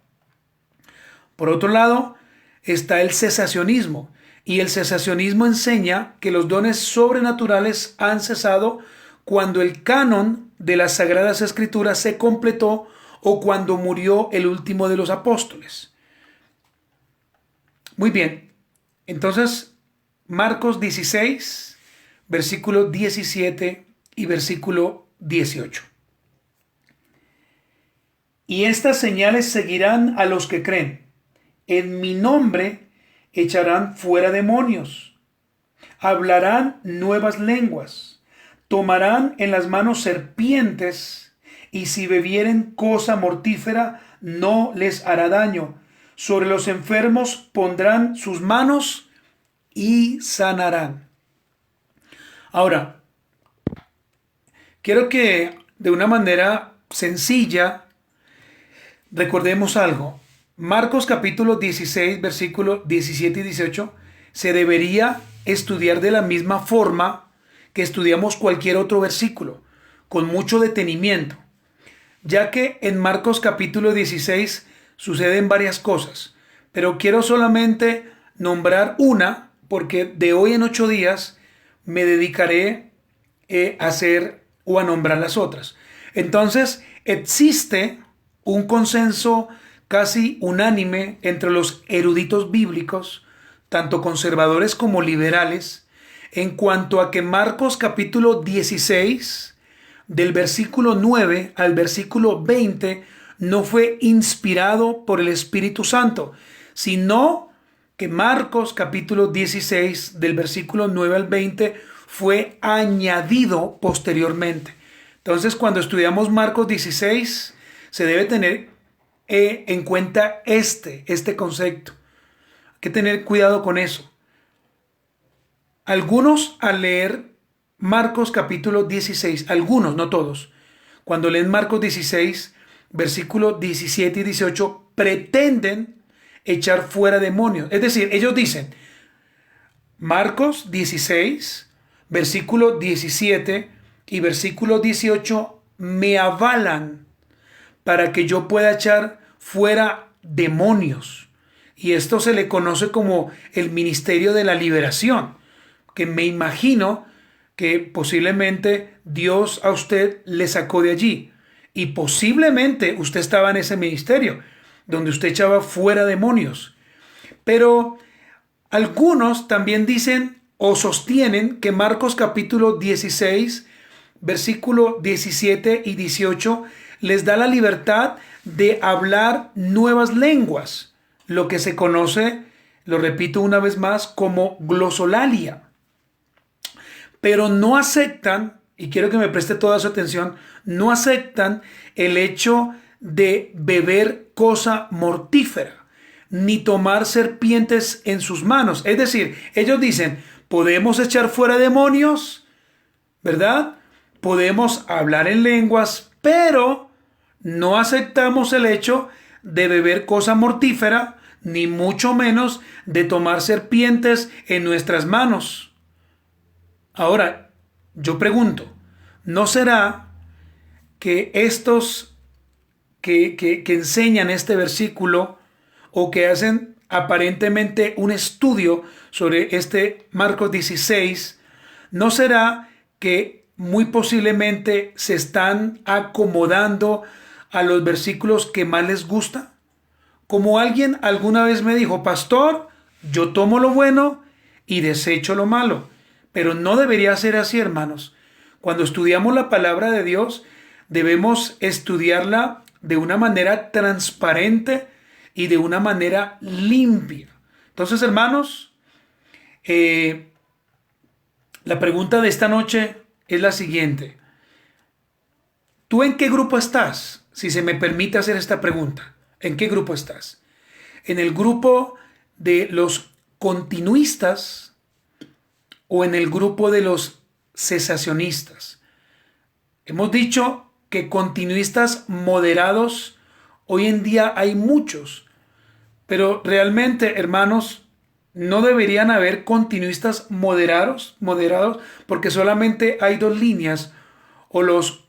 Por otro lado, está el cesacionismo, y el cesacionismo enseña que los dones sobrenaturales han cesado cuando el canon de las Sagradas Escrituras se completó o cuando murió el último de los apóstoles. Muy bien, entonces Marcos 16, versículo 17 y versículo 18. Y estas señales seguirán a los que creen. En mi nombre echarán fuera demonios, hablarán nuevas lenguas, tomarán en las manos serpientes, y si bebieren cosa mortífera no les hará daño. Sobre los enfermos pondrán sus manos y sanarán. Ahora, quiero que de una manera sencilla recordemos algo. Marcos capítulo 16, versículos 17 y 18 se debería estudiar de la misma forma que estudiamos cualquier otro versículo, con mucho detenimiento, ya que en Marcos capítulo 16 suceden varias cosas, pero quiero solamente nombrar una, porque de hoy en 8 días me dedicaré a hacer o a nombrar las otras. Entonces, existe un consenso casi unánime entre los eruditos bíblicos, tanto conservadores como liberales, en cuanto a que Marcos capítulo 16, del versículo 9 al versículo 20, no fue inspirado por el Espíritu Santo, sino que Marcos capítulo 16, del versículo 9 al 20, fue añadido posteriormente. Entonces, cuando estudiamos Marcos 16, se debe tener en cuenta este concepto. Hay que tener cuidado con eso. Algunos al leer Marcos capítulo 16, algunos, no todos, cuando leen Marcos 16, versículos 17 y 18, pretenden echar fuera demonios. Es decir, ellos dicen, Marcos 16, versículo 17 y versículo 18 me avalan para que yo pueda echar fuera demonios. Y esto se le conoce como el ministerio de la liberación, que me imagino que posiblemente Dios a usted le sacó de allí. Y posiblemente usted estaba en ese ministerio, donde usted echaba fuera demonios. Pero algunos también dicen o sostienen que Marcos capítulo 16, versículo 17 y 18 les da la libertad de hablar nuevas lenguas, lo que se conoce, lo repito una vez más, como glosolalia. Pero no aceptan, y quiero que me preste toda su atención, no aceptan el hecho de beber cosa mortífera, ni tomar serpientes en sus manos. Es decir, ellos dicen, podemos echar fuera demonios, ¿verdad? Podemos hablar en lenguas, pero no aceptamos el hecho de beber cosa mortífera, ni mucho menos de tomar serpientes en nuestras manos. Ahora, yo pregunto, ¿no será que estos que enseñan este versículo o que hacen aparentemente un estudio sobre este Marcos 16, ¿no será que muy posiblemente se están acomodando a los versículos que más les gusta? Como alguien alguna vez me dijo, pastor, yo tomo lo bueno y desecho lo malo. Pero no debería ser así, hermanos. Cuando estudiamos la palabra de Dios, debemos estudiarla de una manera transparente y de una manera limpia. Entonces, hermanos, la pregunta de esta noche es la siguiente. ¿Tú en qué grupo estás? Si se me permite hacer esta pregunta. ¿En qué grupo estás? ¿En el grupo de los continuistas o en el grupo de los cesacionistas? Hemos dicho que continuistas moderados, hoy en día hay muchos, pero realmente, hermanos, no deberían haber continuistas moderados, porque solamente hay dos líneas, o los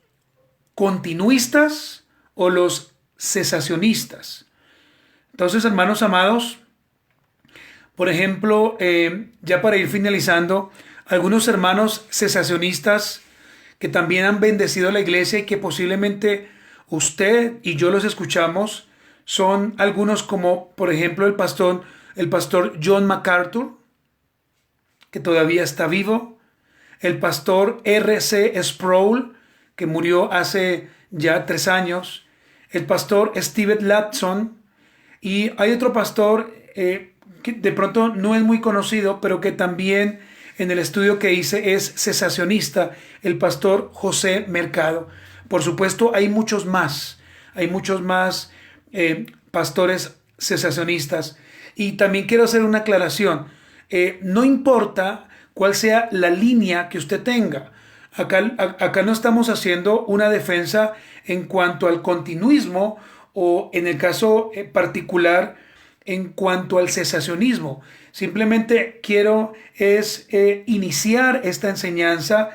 continuistas o los cesacionistas. Entonces, hermanos amados, por ejemplo, ya para ir finalizando, algunos hermanos cesacionistas que también han bendecido la iglesia y que posiblemente usted y yo los escuchamos, son algunos como, por ejemplo, el pastor John MacArthur, que todavía está vivo, el pastor R.C. Sproul, que murió hace ya 3 años, el pastor Steve Latson, y hay otro pastor que de pronto no es muy conocido, pero que también en el estudio que hice es cesacionista, el pastor José Mercado. Por supuesto, hay muchos más pastores cesacionistas. Y también quiero hacer una aclaración. No importa cuál sea la línea que usted tenga. Acá no estamos haciendo una defensa en cuanto al continuismo o en el caso particular en cuanto al cesacionismo. Simplemente quiero iniciar esta enseñanza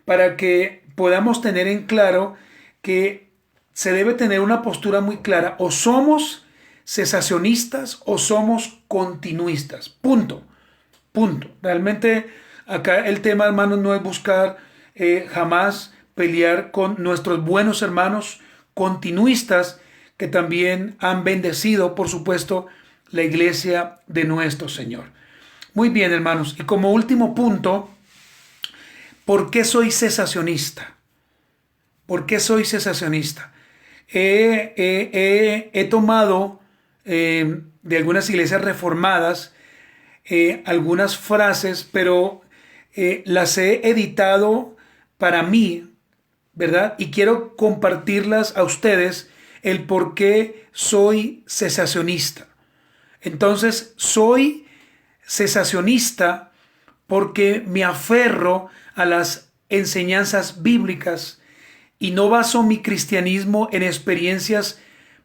para que podamos tener en claro que se debe tener una postura muy clara. O somos cesacionistas o somos continuistas. Punto. Punto. Realmente acá el tema, hermanos, no es buscar jamás pelear con nuestros buenos hermanos continuistas que también han bendecido, por supuesto, la iglesia de nuestro Señor. Muy bien, hermanos. Y como último punto, ¿por qué soy cesacionista? ¿Por qué soy cesacionista? He tomado de algunas iglesias reformadas algunas frases, pero las he editado para mí, ¿verdad? Y quiero compartirlas a ustedes el por qué soy cesacionista. Entonces, soy cesacionista porque me aferro a las enseñanzas bíblicas y no baso mi cristianismo en experiencias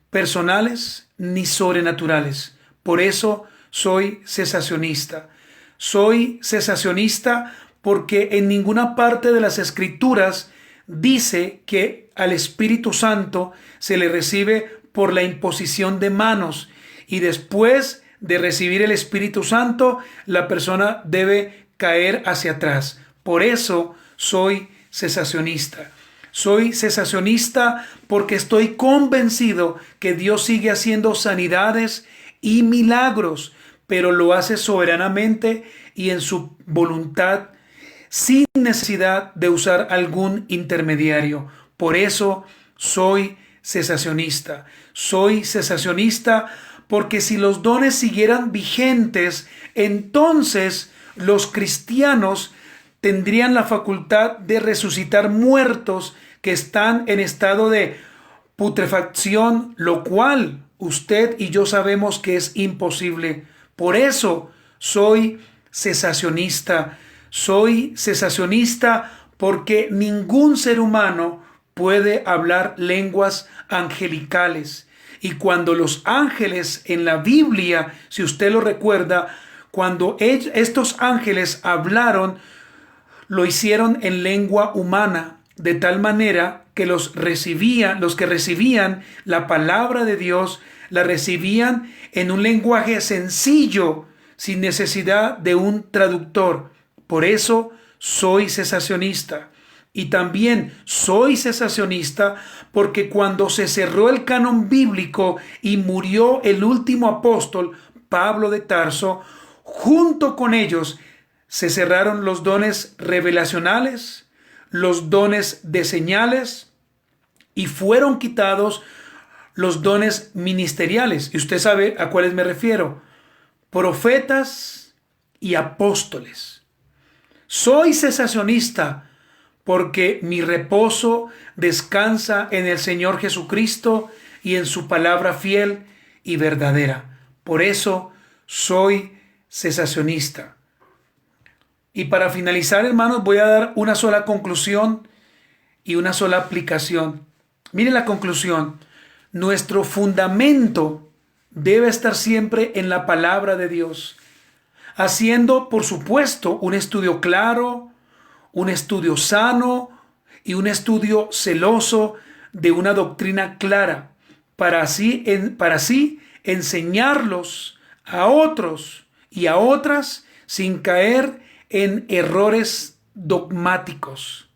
personales ni sobrenaturales. Por eso soy cesacionista. Soy cesacionista porque en ninguna parte de las Escrituras dice que al Espíritu Santo se le recibe por la imposición de manos y después de recibir el Espíritu Santo la persona debe caer hacia atrás. Por eso soy cesacionista. Soy cesacionista porque estoy convencido que Dios sigue haciendo sanidades y milagros, pero lo hace soberanamente y en su voluntad, sin necesidad de usar algún intermediario. Por eso soy cesacionista. Soy cesacionista porque si los dones siguieran vigentes, entonces los cristianos tendrían la facultad de resucitar muertos que están en estado de putrefacción, lo cual usted y yo sabemos que es imposible. Por eso soy cesacionista. Soy cesacionista porque ningún ser humano puede hablar lenguas angelicales. Y cuando los ángeles en la Biblia, si usted lo recuerda, cuando estos ángeles hablaron, lo hicieron en lengua humana, de tal manera que los que recibían la palabra de Dios, la recibían en un lenguaje sencillo, sin necesidad de un traductor. Por eso soy cesacionista. Y también soy cesacionista porque cuando se cerró el canon bíblico y murió el último apóstol, Pablo de Tarso, junto con ellos se cerraron los dones revelacionales, los dones de señales y fueron quitados los dones ministeriales. Y usted sabe a cuáles me refiero: profetas y apóstoles. Soy cesacionista porque mi reposo descansa en el Señor Jesucristo y en su palabra fiel y verdadera. Por eso soy cesacionista. Y para finalizar, hermanos, voy a dar una sola conclusión y una sola aplicación. Miren la conclusión. Nuestro fundamento debe estar siempre en la palabra de Dios, haciendo, por supuesto, un estudio claro, un estudio sano y un estudio celoso de una doctrina clara, para así enseñarlos a otros y a otras sin caer en errores dogmáticos,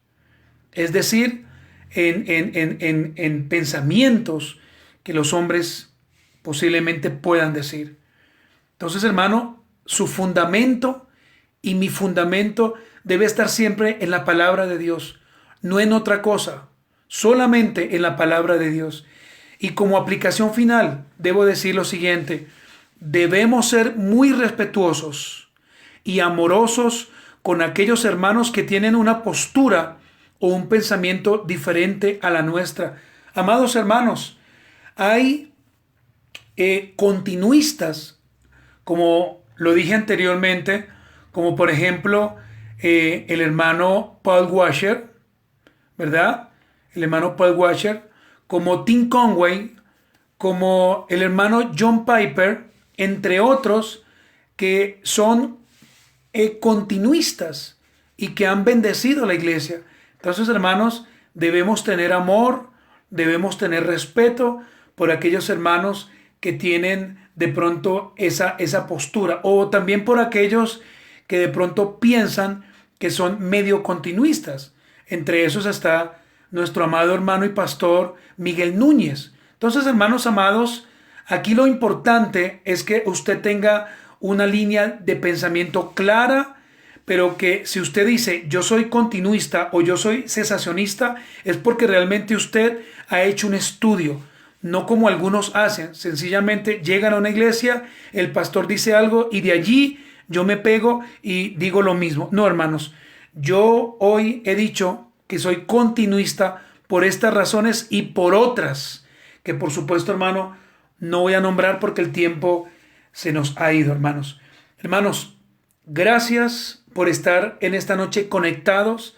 es decir, en pensamientos que los hombres posiblemente puedan decir. Entonces, hermano, su fundamento y mi fundamento debe estar siempre en la palabra de Dios, no en otra cosa, solamente en la palabra de Dios. Y como aplicación final, debo decir lo siguiente: debemos ser muy respetuosos y amorosos con aquellos hermanos que tienen una postura o un pensamiento diferente a la nuestra. Amados hermanos, hay continuistas, como lo dije anteriormente, como por ejemplo el hermano Paul Washer, ¿verdad? El hermano Paul Washer, como Tim Conway, como el hermano John Piper, entre otros, que son continuistas y que han bendecido a la iglesia. Entonces, hermanos, debemos tener amor, debemos tener respeto por aquellos hermanos que tienen de pronto esa postura, o también por aquellos que de pronto piensan que son medio continuistas. Entre esos está nuestro amado hermano y pastor Miguel Núñez. Entonces, hermanos amados, aquí lo importante es que usted tenga una línea de pensamiento clara, pero que si usted dice yo soy continuista o yo soy cesacionista, es porque realmente usted ha hecho un estudio, no como algunos hacen. Sencillamente llegan a una iglesia, el pastor dice algo y de allí yo me pego y digo lo mismo. No, hermanos, yo hoy he dicho que soy continuista por estas razones y por otras, que por supuesto, hermano, no voy a nombrar porque el tiempo se nos ha ido, hermanos. Hermanos, gracias por estar en esta noche conectados.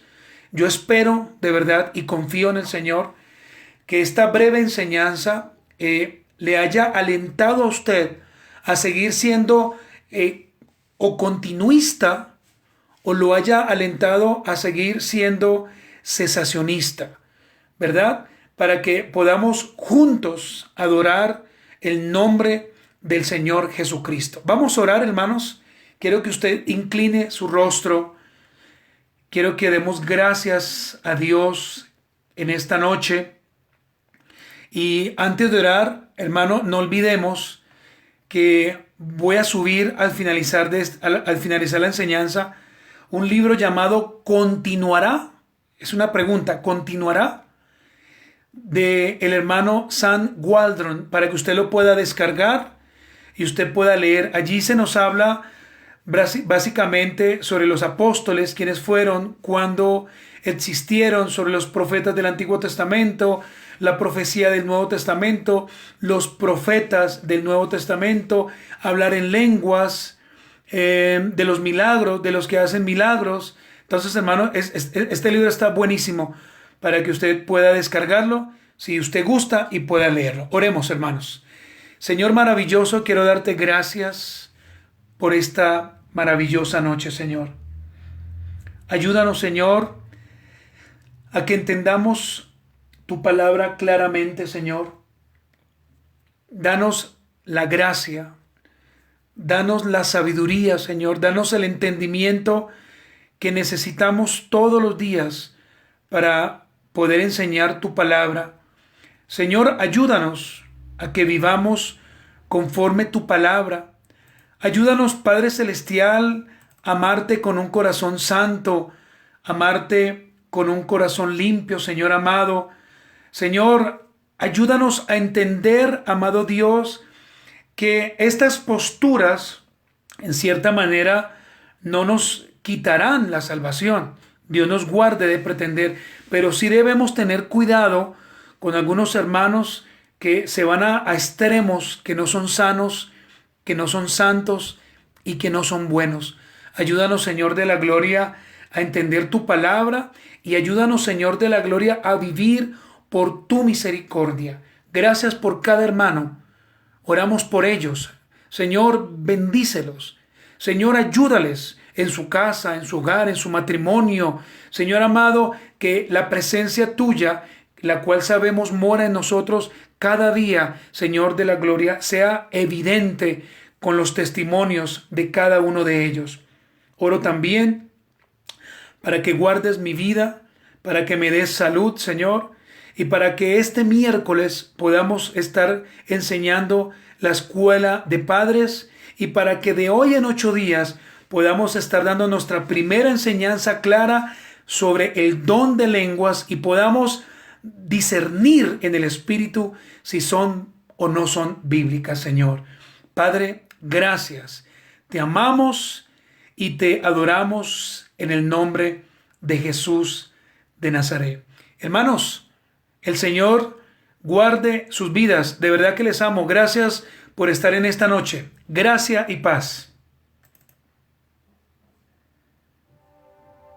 Yo espero de verdad y confío en el Señor que esta breve enseñanza le haya alentado a usted a seguir siendo o continuista, o lo haya alentado a seguir siendo cesacionista, ¿verdad? Para que podamos juntos adorar el nombre del Señor Jesucristo. Vamos a orar, hermanos. Quiero que usted incline su rostro. Quiero que demos gracias a Dios en esta noche. Y antes de orar, hermano, no olvidemos que voy a subir al finalizar la enseñanza un libro llamado ¿Continuará? Es una pregunta, ¿continuará? De el hermano Sam Waldron, para que usted lo pueda descargar y usted pueda leer. Allí se nos habla básicamente sobre los apóstoles, quienes fueron, cuando existieron, sobre los profetas del Antiguo Testamento, la profecía del Nuevo Testamento, los profetas del Nuevo Testamento, hablar en lenguas, de los milagros, de los que hacen milagros. Entonces, hermano, este libro está buenísimo para que usted pueda descargarlo, si usted gusta, y pueda leerlo. Oremos, hermanos. Señor maravilloso, quiero darte gracias por esta maravillosa noche, Señor. Ayúdanos, Señor, a que entendamos tu palabra claramente, Señor. Danos la gracia, danos la sabiduría, Señor. Danos el entendimiento que necesitamos todos los días para poder enseñar tu palabra. Señor, ayúdanos a que vivamos conforme tu palabra. Ayúdanos, Padre Celestial, a amarte con un corazón santo, amarte con un corazón limpio, Señor amado. Señor, ayúdanos a entender, amado Dios, que estas posturas, en cierta manera, no nos quitarán la salvación. Dios nos guarde de pretender, pero sí debemos tener cuidado con algunos hermanos que se van a extremos, que no son sanos, que no son santos y que no son buenos. Ayúdanos, Señor de la gloria, a entender tu palabra, y ayúdanos, Señor de la gloria, a vivir por tu misericordia. Gracias por cada hermano. Oramos por ellos. Señor, bendícelos. Señor, ayúdales en su casa, en su hogar, en su matrimonio. Señor amado, que la presencia tuya, la cual sabemos mora en nosotros cada día, Señor de la gloria, sea evidente con los testimonios de cada uno de ellos. Oro también para que guardes mi vida, para que me des salud, Señor, y para que este miércoles podamos estar enseñando la escuela de padres, y para que de hoy en 8 días podamos estar dando nuestra primera enseñanza clara sobre el don de lenguas, y podamos discernir en el Espíritu si son o no son bíblicas, Señor. Padre, gracias. Te amamos y te adoramos en el nombre de Jesús de Nazaret. Hermanos, el Señor guarde sus vidas. De verdad que les amo. Gracias por estar en esta noche. Gracia y paz.